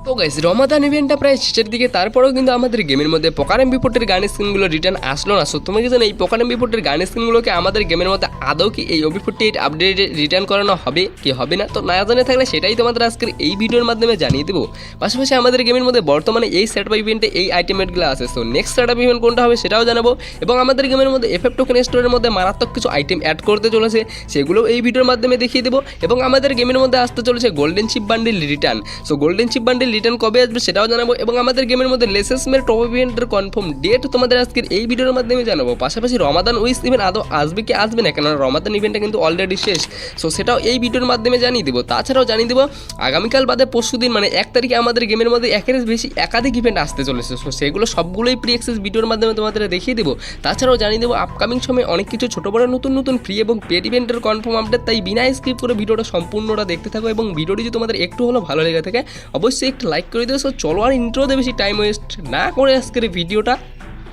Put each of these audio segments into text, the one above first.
তো গাইস রমাদান ইভেন্টটা প্রায় শেষের দিকে, তারপরেও কিন্তু আমাদের গেমের মধ্যে পোকার এমবি40 গান স্কিনগুলো রিটার্ন আসলো না। সো তুমি কি জানো এই পোকার এমবি40 গান স্কিনগুলোকে আমাদের গেমের মধ্যে আদৌ কি এই OB48 আপডেটে রিটার্ন করানো হবে কি হবে না? তো না জানে থাকলে সেটাই তোমাদের আজকের এই ভিডিওর মাধ্যমে জানিয়ে দেবো। পাশাপাশি আমাদের গেমের মধ্যে বর্তমানে এই সেটআপ ইভেন্টে এই আইটেমগুলো আছে। সো নেক্সট সেটআপ ইভেন্ট কোনটা হবে সেটাও জানাবো, এবং আমাদের গেমের মধ্যে FF টোকেন স্টোরের মধ্যে মারাত্মক কিছু আইটেম অ্যাড করতে চলেছে, সেগুলো এই ভিডিওর মাধ্যমে দেখিয়ে দেবো। এবং আমাদের গেমের মধ্যে আসতে চলেছে golden chip bundle return. So golden chip bundle return কবে আসবে সেটাও জানাবো, এবং আমাদের গেমের মধ্যে লেসেসমের টপ ইভেন্টের কনফার্ম ডেট তোমাদের আজকের এই ভিডিওর মাধ্যমে জানাবো। পাশাপাশি রমাদান উইশ ইভেন্ট আদৌ আসবে কি আসবে না, কেননা রমাদান ইভেন্টটা কিন্তু অলরেডি শেষ। সো সেটাও এই ভিডিওর মাধ্যমে জানিয়ে দেবো। তাছাড়াও জানিয়ে দেবো আগামীকাল বাদে পরশুদিন মানে 1 তারিখে আমাদের গেমের মধ্যে একের বেশি একাধিক ইভেন্ট আসতে চলেছে। সো সেগুলো সবগুলোই প্রি অ্যাক্সেস ভিডিওর মাধ্যমে তোমাদের দেখিয়ে দেবো। তাছাড়াও জানিয়ে দেবো আপকামিং সময়ে অনেক কিছু ছোটো বড় নতুন নতুন ফ্রি এবং পেড ইভেন্টের কনফার্ম আপডেট। তাই বিনা স্কিপ করে ভিডিওটা সম্পূর্ণটা দেখতে থাকো, এবং ভিডিওটি যদি তোমাদের একটু হলেও ভালো লেগে থাকে অবশ্যই একটা লাইক করে দিও। সো চলো আর ইন্ট্রোতে বেশি টাইম ওয়েস্ট না করে আজকের ভিডিওটা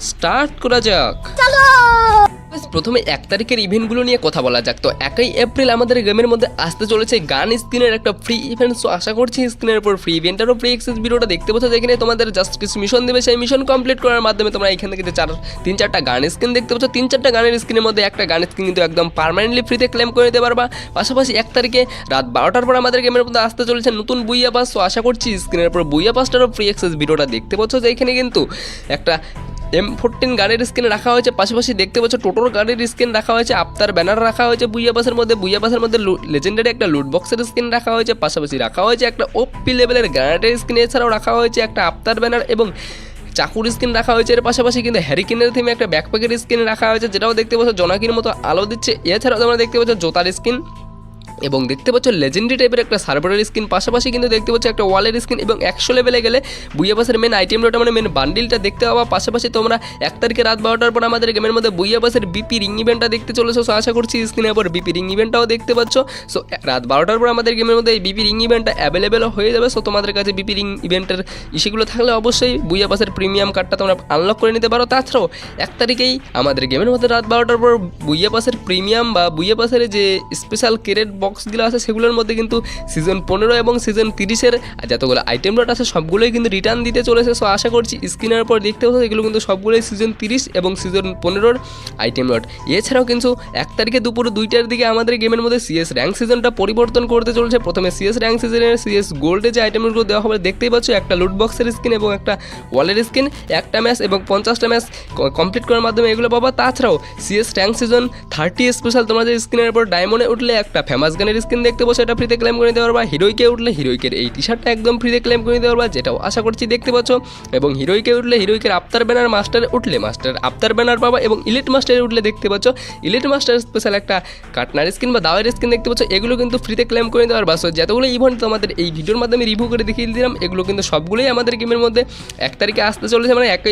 স্টার্ট করা যাক। প্রথমে 1 তারিখের ইভেন্টগুলো নিয়ে কথা বলা যাক। তো 1 এপ্রিল আমাদের গেমের মধ্যে আসতে চলেছে গান স্কিনের একটা ফ্রি ইভেন্ট। সো আশা করছি স্ক্রিনের উপর ফ্রি ইভেন্টেরও ফ্রি অ্যাক্সেস ভিডিওটা দেখতে পাচ্ছ, যেখানে তোমাদের জাস্ট কিছু মিশন দেবে। সেই মিশন কমপ্লিট করার মাধ্যমে তোমরা এখান থেকে 3-4টা গান স্কিন দেখতে পাচ্ছ। 3-4টা গানের স্কিনের মধ্যে একটা গান স্কিন কিন্তু একদম পার্মানেন্টলি ফ্রিতে ক্লেম করে নিতে পারবা। পাশাপাশি 1 তারিখে রাত 12টার পর আমাদের গেমের মধ্যে আসতে চলেছে নতুন বুইয়া পাস। সো আশা করছি স্ক্রিনের উপর বুইয়া পাসটারও ফ্রি অ্যাক্সেস ভিডিওটা দেখতে পাচ্ছ, যে এখানে কিন্তু একটা M14 গানের স্কিন রাখা হয়েছে। পাশাপাশি দেখতে পাচ্ছ টোটোর গানের স্কিন রাখা হয়েছে, আফতার ব্যানার রাখা হয়েছে বুইয়া পাসের মধ্যে লেজেন্ডারি একটা লুট বক্সের স্কিন রাখা হয়েছে। পাশাপাশি রাখা হয়েছে একটা OP লেভেলের গ্রানেডের স্কিন, এছাড়াও রাখা হয়েছে একটা আফতার ব্যানার এবং চাকুর স্কিন রাখা হয়েছে। এর পাশাপাশি কিন্তু হ্যারিকেনের থিমে একটা ব্যাকপ্যাকের স্কিন রাখা হয়েছে, যেটাও দেখতে পাচ্ছ জোনাকির মতো আলো দিচ্ছে। এছাড়াও তোমরা দেখতে পাচ্ছ জোতার স্কিন এবং দেখতে পাচ্ছ লেজেন্ডারি টাইপের একটা সার্ভারের স্কিন। পাশাপাশি কিন্তু দেখতে পাচ্ছ একটা ওয়ালের স্কিন, এবং 100 লেভেলে গেলে বুইয়া পাসের মেন আইটেমটা মানে মেন বান্ডিলটা দেখতে পাবা। পাশাপাশি তোমরা 1 তারিখে রাত 12টার পর আমাদের গেমের মধ্যে বুইয়া পাসের বিপি রিং ইভেন্টটা দেখতে চলেছো। সো আশা করছি স্ক্রিনের পর বিপি রিং ইভেন্টটাও দেখতে পাচ্ছ। সো রাত 12টার পর আমাদের গেমের মধ্যে এই বিপি রিং ইভেন্টটা অ্যাভেলেবেল হয়ে যাবে। সো তোমাদের কাছে বিপি রিং ইভেন্টের ইস্যুগুলো থাকলে অবশ্যই বুইয়া পাসের প্রিমিয়াম কার্ডটা তোমরা আনলক করে নিতে পারো। তাছাড়াও 1 তারিখেই আমাদের গেমের মধ্যে রাত 12টার পর বুইয়া পাসের প্রিমিয়াম বা বুইয়া পাসের যে স্পেশাল ক্রেট বক্সগুলো আছে সেগুলোর মধ্যে কিন্তু সিজন 15 এবং সিজন 30-এর যতগুলো আইটেম লট আছে সবগুলোই কিন্তু রিটার্ন দিতে চলেছে। সো আশা করছি স্ক্রিনের উপর দেখতে পাচ্ছ এগুলো কিন্তু সবগুলোই সিজন 30 এবং সিজন 15-এর আইটেম লট। এছাড়াও কিন্তু 1 তারিখে দুপুর 2টার দিকে আমাদের গেমের মধ্যে CS র্যাঙ্ক সিজনটা পরিবর্তন করতে চলেছে। প্রথমে CS র্যাঙ্ক সিজনের CS গোল্ডে যে আইটেমগুলো দেওয়া হবে দেখতেই পাচ্ছ, একটা লুট বক্সের স্কিন এবং একটা ওয়ালের স্কিন, একটা ম্যাচ এবং 50টা ম্যাচ কমপ্লিট করার মাধ্যমে এগুলো পাবা। তাছাড়াও CS র্যাঙ্ক সিজন 30 স্পেশাল তোমাদের স্ক্রিনের উপর ডায়মন্ডে উঠলে একটা ফেমাস গানের স্কিন দেখতে পাচ্ছ, এটা ফ্রিতে ক্লেম করে নিতে পারবা। হিরোইকে উঠলে হিরোইকের এই টি-শার্টটা একদম ফ্রিতে ক্লেম করে নিতে পারবা, যেটাও আশা করছি দেখতে পাচ্ছ। এবং হিরোইকে উঠলে হিরোইকের আফতার ব্যানার, মাস্টারে উঠলে মাস্টার আফতার ব্যানার পাবা, এবং ইলিট মাস্টারে উঠলে দেখতে পাচ্ছ ইলিট মাস্টার স্পেশাল একটা কাটনার স্কিন বা দাওয়ের স্কিন দেখতে পাচ্ছ। এগুলো কিন্তু ফ্রিতে ক্লেম করে নিতে পারবা। সো যতগুলো ইভেন্ট তোমাদের এই ভিডিওর মাধ্যমে রিভিউ করে দেখিয়ে দিলাম, এগুলো কিন্তু সবগুলোই আমাদের গেমের মধ্যে 1 তারিখে আসতে চলেছে, মানে 1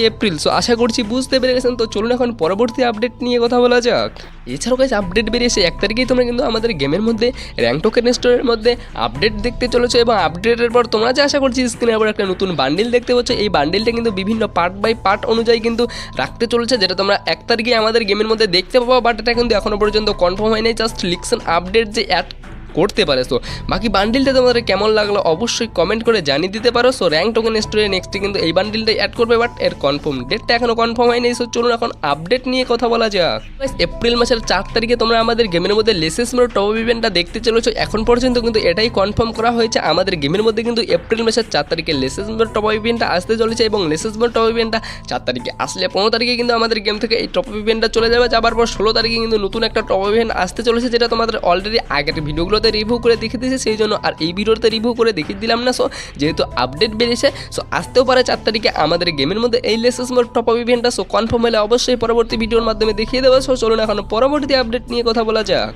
এপ্রিল। সো আশা করছি বুঝতে পেরে গেছেন। তো চলুন এখন পরবর্তী আপডেট নিয়ে কথা বলা যাক। এছাড়াও কাছে আপডেট বেরিয়েছে 1 তারিখেই তোমরা কিন্তু আমাদের গেমের মধ্যে র্যাঙ্ক টোকেন স্টোরের মধ্যে আপডেট দেখতে চলেছো, এবং আপডেটের পর তোমরা যে আশা করছি স্ক্রিনে আবার একটা নতুন বান্ডিল দেখতে পাচ্ছ। এই বান্ডিলটা কিন্তু বিভিন্ন পার্ট বাই পার্ট অনুযায়ী কিন্তু রাখতে চলেছে, যেটা তোমরা 1 তারিখে আমাদের গেমের মধ্যে দেখতে পাবো। বাট এটা কিন্তু এখনো পর্যন্ত কনফার্ম হয়নি, জাস্ট লিকশন আপডেট যে অ্যাড করতে পারে। সো বাকি বান্ডিলটা তোমাদের কেমন লাগলো অবশ্যই কমেন্ট করে জানিয়ে দিতে পারো। সো র্যাঙ্ক টোকেন স্টোরে নেক্সটে কিন্তু এই বান্ডিলটাই অ্যাড করবে, বাট এর কনফার্ম ডেটটা এখনো কনফার্ম হয়নি। সো চলুন এখন আপডেট নিয়ে কথা বলা যাক। এপ্রিল মাসের 4 তারিখে তোমরা আমাদের গেমের মধ্যে লেসেসমের টপ ইভেন্টটা দেখতে চলেছো। এখন পর্যন্ত কিন্তু এটাই কনফার্ম করা হয়েছে, আমাদের গেমের মধ্যে কিন্তু এপ্রিল মাসের 4 তারিখে লেসেসমের টপ ইভেন্টটা আসতে চলেছে, এবং লেসেসমের টপ ইভেন্টটা 4 তারিখে আসলে 15 তারিখে কিন্তু আমাদের গেম থেকে এই টপ ইভেন্টটা চলে যাবে। যাবার পর 16 তারিখে কিন্তু নতুন একটা টপ ইভেন্ট আসতে চলেছে, যেটা তোমাদের অলরেডি আগের ভিডিওগুলোতে রিভিউ করে দেখে দিয়েছে, সেই জন্য আর এই ভিডিওতে রিভিউ করে দেখিয়ে দিলাম না। সো যেহেতু আপডেট বেরিয়েছে, সো আসতেও পারে 4 তারিখে আমাদের গেমের মধ্যে এই লেসেসমের টপ ইভেন্টটা। সো কনফার্ম হলে অবশ্যই পরবর্তী ভিডিওর মাধ্যমে দেখিয়ে দেবো। সো চলুন এখন পরবর্তী আপডেট নিয়ে কথা বলা যাক।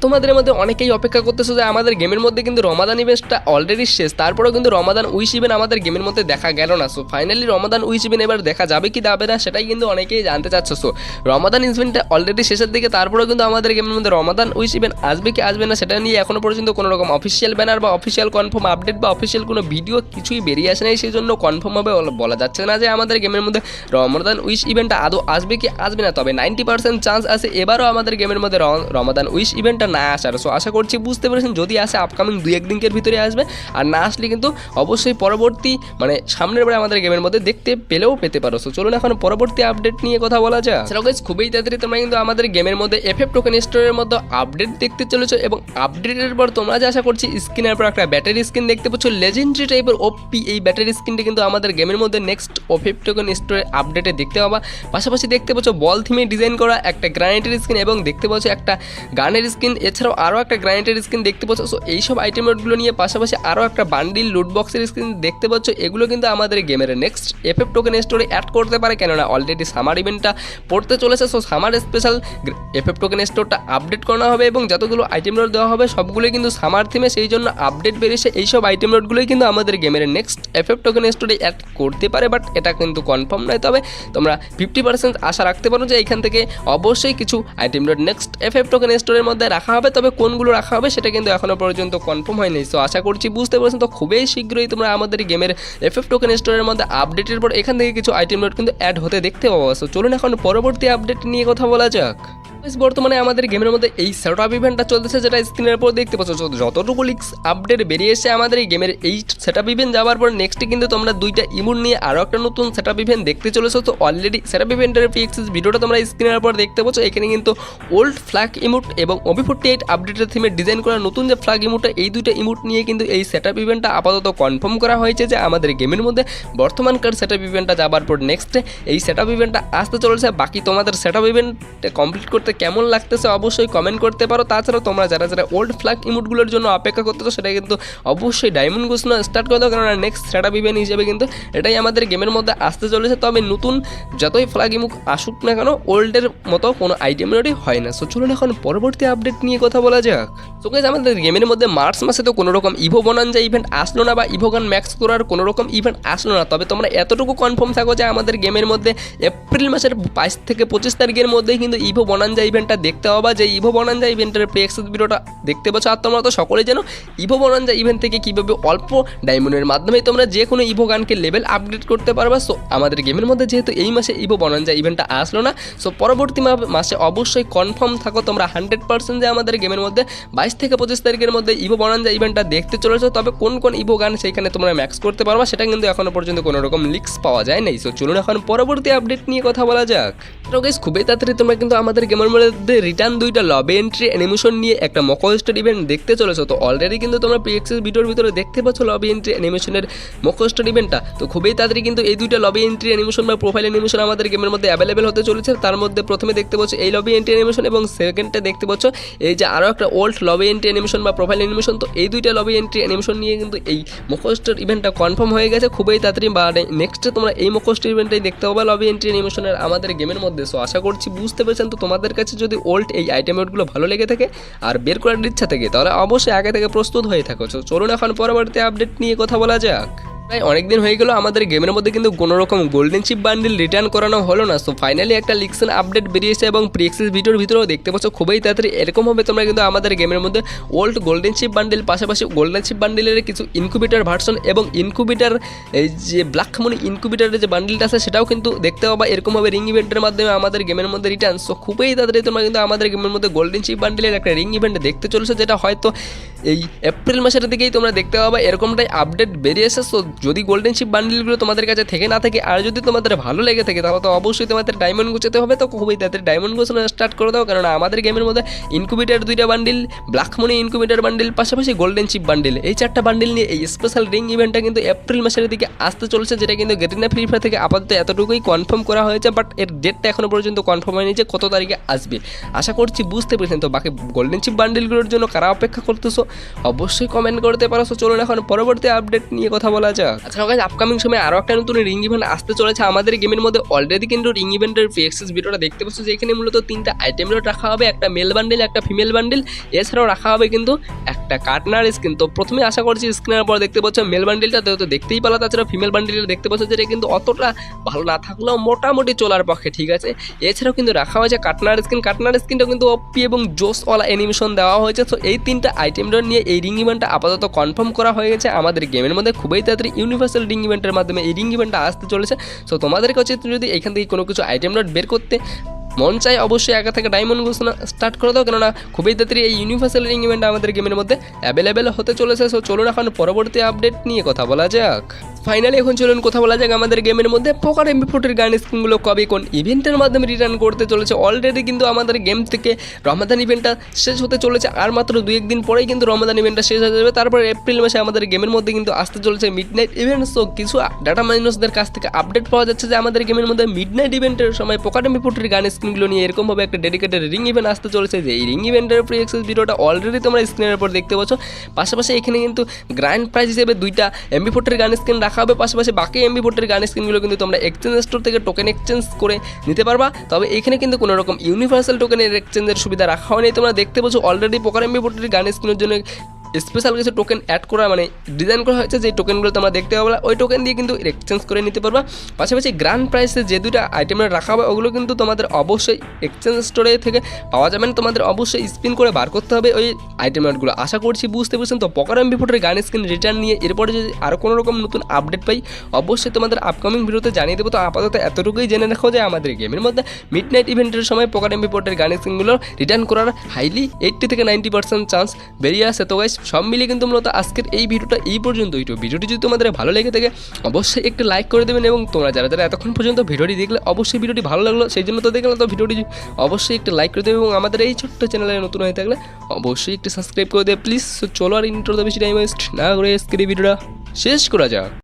তোমাদের মধ্যে অনেকেই অপেক্ষা করতেছো যে আমাদের গেমের মধ্যে কিন্তু রমাদান ইভেন্টটা অলরেডি শেষ, তারপরেও কিন্তু রমাদান উইশ ইভেন্ট আমাদের গেমের মধ্যে দেখা গেল না। সো ফাইনালি রমাদান উইশ ইভেন্ট এবার দেখা যাবে কি যাবে না সেটাই কিন্তু অনেকেই জানতে চাচ্ছ। সো রমাদান ইভেন্টটা অলরেডি শেষের দিকে, তারপরেও কিন্তু আমাদের গেমের মধ্যে রমাদান উইশ ইভেন্ট আসবে কি আসবে না সেটা নিয়ে এখনো পর্যন্ত কোনো রকম অফিসিয়াল ব্যানার বা অফিসিয়াল কনফার্ম আপডেট বা অফিসিয়াল কোনো ভিডিও কিছুই বেরিয়ে আসে নাই। সেই জন্য কনফার্মভাবে বলা যাচ্ছে না যে আমাদের গেমের মধ্যে রমাদান উইশ ইভেন্টটা আদৌ আসবে কি আসবে না। তবে 90% চান্স আছে এবারও আমাদের গেমের মধ্যে রমাদান উইশ ইভেন্ট ইভেন্টটা না আসার। সো আশা করছি বুঝতে পেরেছেন, যদি আসে আপকামিং 2-1 দিনের ভিতরে আসবে, আর না আসলে কিন্তু অবশ্যই পরবর্তী মানে সামনের বারে আমাদের গেমের মধ্যে দেখতে পেলেও পেতে পারো। সো চলুন এখন পরবর্তী আপডেট নিয়ে কথা বলা যাক। সেটা গাইস খুবই তাড়াতাড়ি তোমরা কিন্তু আমাদের গেমের মধ্যে এফএফ টোকেন স্টোরের মধ্যে আপডেট দেখতে চলেছো, এবং আপডেটের পর তোমরা যে আশা করছি স্ক্রিনের পর একটা ব্যাটারি স্কিন দেখতে পাচ্ছ লেজেন্ডারি টাইপের ওপি। এই ব্যাটারি স্কিনটা কিন্তু আমাদের গেমের মধ্যে নেক্সট এফএফ টোকেন স্টোরে আপডেটে দেখতে পাবা। পাশাপাশি দেখতে পাচ্ছ বল থিমে ডিজাইন করা একটা গ্রানাইটের স্কিন, এবং দেখতে পাচ্ছ একটা গানের স্কিন, এছাড়াও আরও একটা গ্রানাইটের স্কিন দেখতে পাচ্ছ। সো এইসব আইটেমগুলো নিয়ে পাশাপাশি আরও একটা বান্ডিল লুট বক্সের স্কিন দেখতে পাচ্ছ। এগুলো কিন্তু আমাদের গেমের নেক্সট এফএফ টোকেন স্টোরে অ্যাড করতে পারে, কেননা অলরেডি সামার ইভেন্টটা পড়তে চলেছে। So summer special FF token স্টোরটা আপডেট করা হবে, এবং যতগুলো আইটেম লোড দেওয়া হবে সবগুলোই কিন্তু সামার থিমে, সেই জন্য আপডেট বেরিয়েছে। এইসব আইটেম লোডগুলোই কিন্তু আমাদের গেমের নেক্সট এফএফ টোকেন স্টোরে অ্যাড করতে পারে, বাট এটা কিন্তু কনফার্ম নয়। তবে তোমরা 50% আশা রাখতে পারো যে এখান থেকে অবশ্যই কিছু item load next FF token স্টোরের মধ্যে রাখা হবে, তবে কোনগুলো রাখা হবে সেটা কিন্তু এখনও পর্যন্ত কনফার্ম হয়নি। সো আশা করছি বুঝতে পারছেন। তো খুবই শীঘ্রই তোমরা আমাদের গেমের এফএফ টোকেন স্টোরের মধ্যে আপডেটের পর এখান থেকে কিছু আইটেম লোড কিন্তু অ্যাড হতে দেখতে পাবো। সো চলুন এখন পরবর্তী আপডেট নিয়ে কথা বলা যাক। বর্তমানে আমাদের গেমের মধ্যে এই সেটআপ ইভেন্টটা চলতেছে, যেটা স্ক্রিনের উপর দেখতে পাচ্ছ। যতটুকু লিক্স আপডেট বেরিয়ে এসে আমাদের এই গেমের এই সেটআপ ইভেন্ট যাওয়ার পর নেক্সটে কিন্তু তোমরা 2টা ইমোট নিয়ে আরও একটা নতুন সেটআপ ইভেন্ট দেখতে চলেছো। তো অলরেডি সেটআপ ইভেন্টের পিএক্সএস ভিডিওটা তোমরা স্ক্রিনের উপর দেখতে পাচ্ছ। এখানে কিন্তু ওল্ড ফ্ল্যাগ ইমোট এবং OB48 আপডেটের থিমে ডিজাইন করা নতুন যে ফ্ল্যাগ ইমোটটা, এই 2টা ইমোট নিয়ে কিন্তু এই সেটআপ ইভেন্টটা আপাতত কনফার্ম করা হয়েছে যে আমাদের গেমের মধ্যে বর্তমানকার সেটআপ ইভেন্টটা যাবার পর নেক্সটে এই সেটআপ ইভেন্টটা আসতে চলেছে। বাকি তোমাদের সেটআপ ইভেন্ট কমপ্লিট করতে কেমন লাগতেছে অবশ্যই কমেন্ট করতে পারো। তাছাড়াও তোমরা যারা যারা ওল্ড ফ্ল্যাগ ইমোটগুলোর জন্য অপেক্ষা করতেছো, সেটা কিন্তু অবশ্যই ডায়মন্ড ঘোষণা স্টার্ট করে দাও, কারণ নেক্সট সেটআপ ইভেন্ট হিসেবে কিন্তু এটাই আমাদের গেমের মধ্যে আসতে চলেছে। তবে নতুন যতই ফ্ল্যাগ ইমোট আসুক না কেন, ওল্ডের মতো কোনো আইটেম রেডি হয় না। সো চলুন এখন পরবর্তী আপডেট নিয়ে কথা বলা যাক। তো গাইস আমাদের গেমের মধ্যে মার্চ মাসে তো কোনো রকম ইভো বনাঞ্জা ইভেন্ট আসলো না, বা ইভো গান ম্যাক্স করার কোনো রকম ইভেন্ট আসলো না। তবে তোমরা এতটুকু কনফার্ম থাকো যে আমাদের গেমের মধ্যে এপ্রিল মাসের 22 থেকে 25 তারিখের মধ্যেই কিন্তু ইভো বনাঞ্জা ইভেন্টটা দেখতে পাবা। যে ইভো বনাঞ্জা ইভেন্টের প্রিএক্সেস ভিডিওটা দেখতে পাচ্ছ, আর তোমরা তো সকলেই জানো ইভো বনাঞ্জা ইভেন্ট থেকে কীভাবে অল্প ডায়মন্ডের মাধ্যমে তোমরা যে কোনো ইভো গানকে লেভেল আপডেট করতে পারবা। সো আমাদের গেমের মধ্যে যেহেতু এই মাসে ইভো বনাঞ্জা ইভেন্টটা আসলো না, সো পরবর্তী মাসে অবশ্যই কনফার্ম থাকো তোমরা 100% যে আমাদের গেমের মধ্যে 22 থেকে 25 তারিখের মধ্যে ইভো বনাঞ্জা ইভেন্টটা দেখতে চলেছো। তবে কোন কোন ইভো গান সেইখানে তোমরা ম্যাক্স করতে পারবা সেটা কিন্তু এখনো পর্যন্ত কোনো রকম লিক্স পাওয়া যায় নাই। সো চলুন এখন পরবর্তী আপডেট নিয়ে কথা বলা যাক। তো গাইস খুবই তাড়াতাড়ি তোমরা কিন্তু আমাদের গেমের মধ্যে রিটার্ন 2টা লবি এন্ট্রি অ্যানিমেশন নিয়ে একটা মকো স্টোর ইভেন্ট দেখতে চলেছো। তো অলরেডি কিন্তু তোমরা পিএক্সএস ভিডিওর ভিতরে দেখতে পাচ্ছ লবি এন্ট্রি অ্যানিমেশনের মকো স্টোর ইভেন্টটা। তো খুবই তাড়াতাড়ি কিন্তু এই 2টা লবি এন্ট্রি অ্যানিমেশন বা প্রোফাইল অ্যানিমেশন আমাদের গেমের মধ্যে অ্যাভেলেবেল হতে চলেছে। তার মধ্যে প্রথমে দেখতে পাচ্ছ এই লবি এন্ট্রি অ্যানিমেশন, এবং সেকেন্ডে দেখতে পাচ্ছ এই যে আরও একটা ওল্ড লবি এন্ট্রি অ্যানিমেশন বা প্রোফাইল অ্যানিমেশন। তো এই 2টা লবি এন্ট্রি অ্যানিমেশন নিয়ে কিন্তু এই মকো স্টোর ইভেন্টটা কনফার্ম হয়ে গেছে খুবই তাড়াতাড়ি, বা নেক্সটে তোমরা এই মকো স্টোর ইভেন্টটাই দেখতে পাবা লবি এন্ট্রি অ্যানিমেশনের আমাদের গেমের মধ্যে। সো আশা করছি বুঝতে পেরেছেন। তো তোমাদের কাছে যদি ওল্ড এই আইটেমগুলো ভালো লেগে থাকে আর বের করার ইচ্ছা থাকে, তাহলে অবশ্যই আগে থেকে প্রস্তুত হয়ে থাকো। চলুন এখন পরবর্তী আপডেট নিয়ে কথা বলা যাক। প্রায় অনেকদিন হয়ে গেল আমাদের গেমের মধ্যে কিন্তু কোনো রকম গোল্ডেন চিপ বান্ডিল রিটার্ন করানো হলো না। সো ফাইনালি একটা লিক্সন আপডেট বেরিয়েছে, এবং প্রিএক্সেস ভিডিওর ভিতরেও দেখতে পাচ্ছ খুবই তাড়াতাড়ি এরকম হবে তোমরা কিন্তু আমাদের গেমের মধ্যে ওল্ড গোল্ডেন চিপ বান্ডিল, পাশাপাশি গোল্ডেন চিপ বান্ডিলের কিছু ইনকুবেটার ভার্সন এবং ইনকুবেটার এই যে ব্ল্যাক মনি ইনকুবেটারের যে বান্ডিলটা আছে সেটাও কিন্তু দেখতে পাবা এরকমভাবে রিং ইভেন্টের মাধ্যমে আমাদের গেমের মধ্যে রিটার্ন। সো খুবই তাড়াতাড়ি তোমরা কিন্তু আমাদের গেমের মধ্যে গোল্ডেন চিপ বান্ডিলের একটা রিং ইভেন্ট দেখতে চলেছে, যেটা হয়তো এই এপ্রিল মাসের দিকেই তোমরা দেখতে পাবা এরকমটাই আপডেট বেরিয়েছে। সো যদি গোল্ডেন চিপ বান্ডিলগুলো তোমাদের কাছে থেকে না থাকে, আর যদি তোমাদের ভালো লেগে থাকে, তাহলে তো অবশ্যই তোমাদের ডায়মন্ড গুছাতে হবে। তো খুবই তাদের ডায়মন্ড গোছানো স্টার্ট করে দাও, কারণ আমাদের গেমের মধ্যে ইনকুবেটার 2টা বান্ডিল, ব্ল্যাক মনি ইনকুবেটার বান্ডিল, পাশাপাশি গোল্ডেন চিপ বান্ডিল, এই 4টা বান্ডিল নিয়ে এই স্পেশাল রিং ইভেন্টটা কিন্তু এপ্রিল মাসের দিকে আসতে চলেছে, যেটা কিন্তু গেটিনা ফ্রি ফায়ার থেকে আপাতত এতটুকুই কনফার্ম করা হয়েছে। বাট এর ডেটটা এখনো পর্যন্ত কনফার্ম হয়নি যে কত তারিখে আসবে। আশা করছি বুঝতে পেরেছেন। তো বাকি গোল্ডেন চিপ বান্ডিলগুলোর জন্য কারা অপেক্ষা করতেছো অবশ্যই কমেন্ট করতে পারো। চলুন এখন পরবর্তী আপডেট নিয়ে কথা বলা যাক। আচ্ছা গাইস, আপকামিং সময় আরও একটা নতুন রিং ইভেন্ট আসতে চলেছে আমাদের গেমের মধ্যে। অলরেডি কিন্তু রিং ইভেন্টের পিএক্সএস ভিডিওটা দেখতে পাচ্ছ, যে এখানে মূলত 3টা আইটেম লোড রাখা হবে, একটা মেল বান্ডিল, একটা ফিমেল বান্ডিল, এছাড়াও রাখা হবে কিন্তু একটা কাটনার স্কিন। তো প্রথমে আশা করছি স্ক্রিনের পর দেখতে পাচ্ছ মেল বান্ডিলটা তো দেখতেই পালা, তাছাড়া ফিমেল বান্ডিলটা দেখতে পাচ্ছ যেটা কিন্তু অতটা ভালো না থাকলেও মোটামুটি চলার পক্ষে ঠিক আছে। এছাড়াও কিন্তু রাখা হয়েছে কাটনার স্কিন। কাটনার স্কিনটা কিন্তু ওপি এবং জোসওয়ালা অ্যানিমেশন দেওয়া হয়েছে। তো এই 3টা আইটেম লোড নিয়ে এই রিং ইভেন্টটা আপাতত কনফার্ম করা হয়ে গেছে আমাদের গেমের মধ্যে। খুবই তাড়াতাড়ি ইউনিভার্সাল রিং ইভেন্টের মাধ্যমে এই রিং ইভেন্টটা আসতে চলেছে। সো তোমাদের কাছে যদি এখান থেকে কোনো কিছু আইটেম নোট বের করতে মন চাই অবশ্যই আগে থেকে ডায়মন্ড ঘোষণা স্টার্ট করে দাও, কেননা খুবই তাড়াতাড়ি এই ইউনিভার্সাল রিং ইভেন্ট আমাদের গেমের মধ্যে অ্যাভেলেবেল হতে চলেছে। সো চলুন এখন পরবর্তী আপডেট নিয়ে কথা বলা যাক। ফাইনালি এখন চলুন কথা বলা যাক আমাদের গেমের মধ্যে পোকার এমবি40 গান স্কিনগুলো কবে কোন ইভেন্টের মাধ্যমে রিটার্ন করতে চলেছে। অলরেডি কিন্তু আমাদের গেম থেকে রমাদান ইভেন্টটা শেষ হতে চলেছে, আর মাত্র 2-1 দিন পরেই কিন্তু রমাদান ইভেন্টটা শেষ হয়ে যাবে। তারপর এপ্রিল মাসে আমাদের গেমের মধ্যে কিন্তু আসতে চলেছে মিডনাইট ইভেন্ট। সো কিছু ডাটা মাইনার্সদের কাছ থেকে আপডেট পাওয়া যাচ্ছে যে আমাদের গেমের মধ্যে মিডনাইট ইভেন্টের সময় পোকার এমবি40 গান স্কিনগুলো নিয়ে এরকমভাবে একটা ডেডিকেটেড রিং ইভেন্ট আসতে চলেছে, যে এই রিং ইভেন্টের প্রি অ্যাক্সেস ভিডিওটা অলরেডি তোমরা স্ক্রিনের উপর দেখতে পাচ্ছ। পাশাপাশি এখানে কিন্তু গ্র্যান্ড প্রাইজ হিসেবে 2টা এমবি40 গান স্কিন রাখা হবে। পাশাপাশি বাকি এমবি40 গান স্কিনগুলো কিন্তু তোমরা এক্সচেঞ্জ স্টোর থেকে টোকেন এক্সচেঞ্জ করে নিতে পারবা। তবে এখানে কিন্তু কোনো রকম ইউনিভার্সাল টোকেনের এক্সচেঞ্জের সুবিধা রাখা হয়নি। তোমরা দেখতে পাচ্ছ অলরেডি পোকার এমবি40 গান স্কিনের জন্য স্পেশাল কিছু টোকেন অ্যাড করা মানে ডিজাইন করা হয়েছে, যে টোকেনগুলো তোমরা দেখতে পাবে ওই টোকেন দিয়ে কিন্তু এক্সচেঞ্জ করে নিতে পারবা। পাশাপাশি গ্র্যান্ড প্রাইসে যে 2টা আইটেম রাখা হবে ওগুলো কিন্তু তোমাদের অবশ্যই এক্সচেঞ্জ স্টোরে থেকে পাওয়া যাবে না, তোমাদের অবশ্যই স্পিন করে বার করতে হবে ওই আইটেমগুলো। আশা করছি বুঝতে পারছেন। তো পোকার এমবি40 গান স্কিন রিটার্ন নিয়ে এরপরে যদি আরও কোনো রকম নতুন আপডেট পাই অবশ্যই তোমাদের আপকামিং ভিডিওতে জানিয়ে দেবো। তো আপাতত এতটুকুই জেনে রাখো যে আমাদের গেমের মধ্যে মিডনাইট ইভেন্টের সময় পোকার এমবি40 গান স্কিনগুলো রিটার্ন করার হাইলি 80 থেকে 90% চান্স বেরিয়ে আসে। তো গাইস সব মিলিয়ে কিন্তু মূলত আজকের এই ভিডিওটা এই পর্যন্তই। তো ভিডিওটি যদি তোমাদের ভালো লেগে থাকে অবশ্যই একটি লাইক করে দেবেন, এবং তোমরা যারা যারা এতক্ষণ পর্যন্ত ভিডিওটি দেখলে অবশ্যই ভিডিওটি ভালো লাগলো সেই জন্য তো দেখলাম, তো ভিডিওটি অবশ্যই একটি লাইক করে দেবে, এবং আমাদের এই ছোট্ট চ্যানেলে নতুন হয়ে থাকলে অবশ্যই একটি সাবস্ক্রাইব করে দেবে প্লিজ। চলো আর ইন্ট্রোতে বেশি টাইম ওয়েস্ট না করে আজকের এই ভিডিওটা শেষ করা যাক।